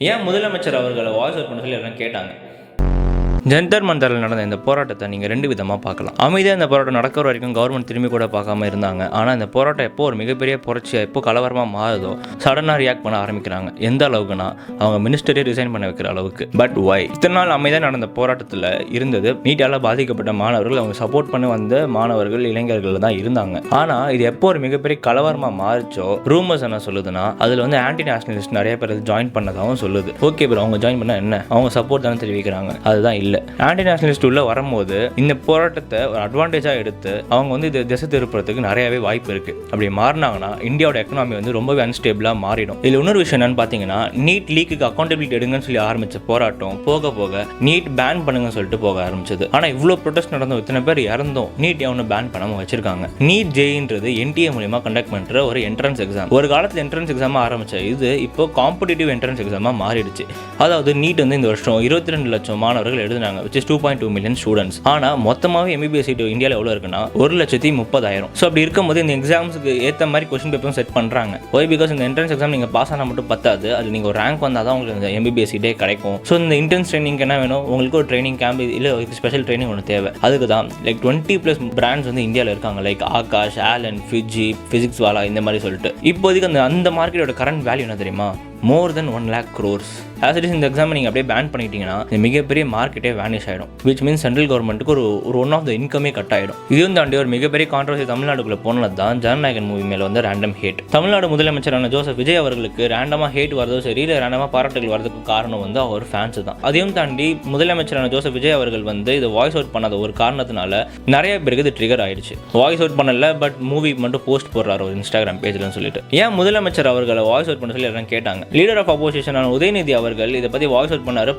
ஏன் முதலமைச்சர் அவர்களை வாய்ஸ் அவுட் பண்ண சொல்லி எல்லாம் கேட்டாங்க. ஜந்தர் மந்தரில் நடந்த இந்த போராட்டத்தை நீங்கள் 2 விதமாக பார்க்கலாம். அமைதியாக இந்த போராட்டம் நடக்கிற வரைக்கும் கவர்மெண்ட் திரும்பி கூட பார்க்காம இருந்தாங்க. ஆனால் இந்த போராட்டம் எப்போ ஒரு மிகப்பெரிய புரட்சியாக எப்போ கலவரமாக மாறுதோ சடனாக ரியாக்ட் பண்ண ஆரம்பிக்கிறாங்க. எந்த அளவுக்குன்னா அவங்க மினிஸ்டரே ரிசைன் பண்ண வைக்கிற அளவுக்கு. But why? இத்தனை நாள் அமைதியாக நடந்த போராட்டத்தில் இருந்தது நீட்டால் பாதிக்கப்பட்ட மாணவர்கள், அவங்க சப்போர்ட் பண்ணி வந்த மாணவர்கள், இளைஞர்கள் தான் இருந்தாங்க. ஆனால் இது எப்போ ஒரு மிகப்பெரிய கலவரமாக மாறிச்சோ ரூமர்ஸ் என்ன சொல்லுதுன்னா அதில் ஆன்டி நேஷனலிஸ்ட் நிறைய பேர் ஜாயின் பண்ணதாகவும் சொல்லுது. ஓகே ப்ரோ, அவங்க ஜாயின் பண்ணால் என்ன, அவங்க சப்போர்ட் தானே தெரிவிக்கிறாங்க. அதுதான் இல்லை. ஆன்டி நேஷனலிஸ்ட் உள்ள வரும்போது இந்த போராட்டத்தை ஒரு அட்வான்டேஜாக எடுத்து அவங்க இது திசை திருப்புறதுக்கு நிறையவே வாய்ப்பு இருக்கு. அப்படி மாறினாங்கன்னா இந்தியாவோட எக்கனாமி ரொம்பவே அன்ஸ்டேபிளாக மாறிடும். இதில் இன்னொரு விஷயம் என்னன்னு பார்த்தீங்கன்னா, நீட் லீக்குக்கு அக்கௌண்டபிலிட்டி எடுங்கன்னு சொல்லி ஆரம்பிச்ச போராட்டம் போக போக நீட் பேன் பண்ணுங்கன்னு சொல்லிட்டு போக ஆரம்பிச்சது. ஆனால் இவ்வளோ ப்ரொடெஸ்ட் நடந்தோம், இத்தனை பேர் இறந்தோம், நீட் எவனு பேன் பண்ணாமல் வச்சிருக்காங்க. நீட் ஜேஇன்றது என்டிஏ மூலியமாக கண்டக்ட் பண்ணுற ஒரு என்ட்ரன்ஸ் எக்ஸாம். ஒரு காலத்தில் என்ட்ரன்ஸ் எக்ஸாமாக ஆரம்பிச்ச இது இப்போ காம்படிட்டிவ் என்ட்ரன்ஸ் எக்ஸாமாக மாறிடுச்சு. அதாவது நீட் இந்த வருஷம் 22 லட்சம் மாணவர்கள் எழுதினாங்க, which is 2.2 million students. ஆனால் மொத்தமாகவே எம்பிபிஎஸ் சீட் இந்தியாவில் எவ்வளோ இருக்குன்னா 1,30,000. ஸோ அப்படி இருக்கும்போது இந்த எக்ஸாம்ஸுக்கு ஏற்ற மாதிரி கொஸ்டின் பேப்பரும் செட் பண்ணுறாங்க. ஒய்? பிகாஸ் இந்த என்ட்ரன்ஸ் எக்ஸாம் நீங்கள் பாஸ் ஆனால் மட்டும் பத்தாது, அது நீங்கள் ஒரு ரேங்க் வந்தால் தான் உங்களுக்கு இந்த எம்பிபிஎஸ் சீட்டே கிடைக்கும். ஸோ இந்த இன்டென்ஸ் ட்ரைனிங் என்ன வேணும், உங்களுக்கு ஒரு ட்ரைனிங் கேம்ப் இல்லை ஸ்பெஷல் ட்ரைனிங் ஒன்று தேவை. அதுக்கு தான் லைக் 20+ பிராண்ட்ஸ் இந்தியாவில் இருக்காங்க, லைக் ஆகாஷ், ஆலன், ஃபிஜி, ஃபிசிக்ஸ் வாலா, இந்த மாதிரி சொல்லிட்டு. இப்போதைக்கு அந்த மார்க்கெட்டோட கரண்ட் வேல்யூ என்ன தெரியுமா? more than 1 lakh crores. As it is இந்த எக்ஸாம் நீங்கள் அப்படியே பேன் பண்ணிட்டீங்கன்னா மிகப்பெரிய மார்க்கெட்டே வேனிஷ் ஆகிடும். விச் மீன்ஸ் சென்ட்ரல் கவர்மெண்ட்டுக்கு ஒரு ஒன் ஆஃப் த இன்கமே கட் ஆகிடும். இதையும் தாண்டி ஒரு மிகப்பெரிய கான்ட்ரவர்சி தமிழ்நாடுக்குள்ளே போனது தான் ஜனநாயகன் மூவி மேலே ரேண்டம் ஹேட். தமிழ்நாடு முதலமைச்சரான ஜோசப் விஜய் அவர்களுக்கு ரேண்டமாக ஹேட் வரதோ சரி, இல்லை ரேண்டமாக பாராட்டுகள் வரதுக்கு காரணம் அவர் ஃபேன்ஸ் தான். அதையும் தாண்டி முதலமைச்சரான ஜோசப் விஜய் அவர்கள் இதை வாய்ஸ் அவுட் பண்ணாத ஒரு காரணத்தினால நிறைய பேருக்கு இது ட்ரிகர் ஆயிடுச்சு. வாய்ஸ் அவுட் பண்ணல, பட் மூவி மட்டும் போஸ்ட் போடுறாரு ஒரு இன்ஸ்டாகிராம் பேஜ்லன்னு சொல்லிட்டு. ஏன் முதலமைச்சர் அவர்களை வாய்ஸ் அவுட் பண்ண சொல்லி எல்லாம் கேட்டாங்க. லீடர் ஆஃப் அப்போசிஷனான உதயநிதி அவர்கள் இதை பற்றி வாய்ஸ் அவுட் பண்ணாரு,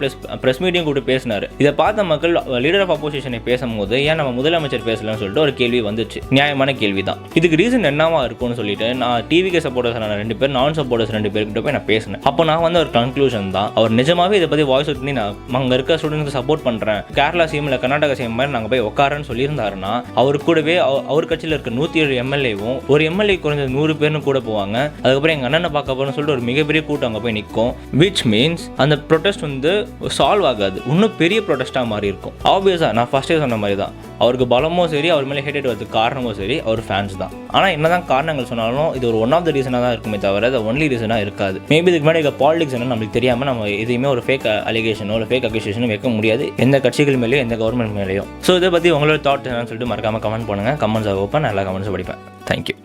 பிரஸ் மீட்டிங் கூப்பிட்டு பேசினாரு. இதை பார்த்த மக்கள் லீடர் ஆஃப் அப்போசிஷனை பேசும்போது ஏன் நம்ம முதலமைச்சர் பேசலன்னு சொல்லிட்டு ஒரு கேள்வி வந்துச்சு. நியாயமான கேள்வி தான். இதுக்கு ரீசன் என்னவா இருக்கும்னு சொல்லிட்டு நான் டிவிக்கு சப்போர்ட்டர்ஸ் 2 பேர், நான் சப்போர்ட்டர்ஸ் 2 பேர்கிட்ட போய் நான் பேசினேன். அப்போ நான் ஒரு கன்க்ளூஷன் தான், அவர் நிஜமாவே இதை பற்றி வாய்ஸ் அவுட் பண்ணி நான் அங்கே இருக்க ஸ்டூடெண்ட்ஸ்க்கு சப்போர்ட் பண்ணுறேன், கேரளா சிஎம் இல்லை கர்நாடகா சிஎம் மாதிரி நாங்கள் போய் உட்காரன்னு சொல்லியிருந்தாருன்னா அவர் கூடவே அவர் கட்சியில் இருக்க 107 எம்எல்ஏவும் ஒரு எம்எல்ஏ குறைஞ்ச 100 பேர்னு கூட போவாங்க. அதுக்கப்புறம் எங்கள் அண்ணனை பார்க்க போகிறோன்னு சொல்லிட்டு ஒரு மிகப்பெரிய கூட்டம் அங்கே போய் நிற்கும். விச் மீன்ஸ் அந்த ப்ரொடெஸ்ட் சால்வ் ஆகாது, இன்னும் பெரிய ப்ரொடெஸ்ட்டாக மாறி இருக்கும். ஆப்வியஸாக நான் ஃபர்ஸ்டே சொன்ன மாதிரி தான், அவருக்கு பலமோ சரி, அவர் மேலே ஹேட்டட் வரதுக்கு காரணமோ சரி, அவர் ஃபேன்ஸ் தான். ஆனால் என்னதான் காரணங்கள் சொன்னாலும் இது ஒரு ஒன் ஆஃப் த ரீசனாக தான் இருக்குமே தவிர அது ஒன்லி ரீசனாக இருக்காது. மேபி இதுக்கு முன்னாடி பாலிடிக்ஸ் என்ன நம்மளுக்கு தெரியாமல் நம்ம எதையுமே ஒரு ஃபேக் அலிகேஷனோ இல்லை ஃபேக் அக்யூசேஷனோ வைக்க முடியாது, எந்த கட்சிகள் மேலேயும் எந்த கவர்மெண்ட் மேலேயும். ஸோ இதை பற்றி உங்களோட தாட் என்னன்னு சொல்லிட்டு மறக்காமல் கமெண்ட் பண்ணுங்கள். கமெண்ட்ஸ் ஓப்பன், எல்லா கமெண்ட்ஸும் படிப்பேன். தேங்க்யூ.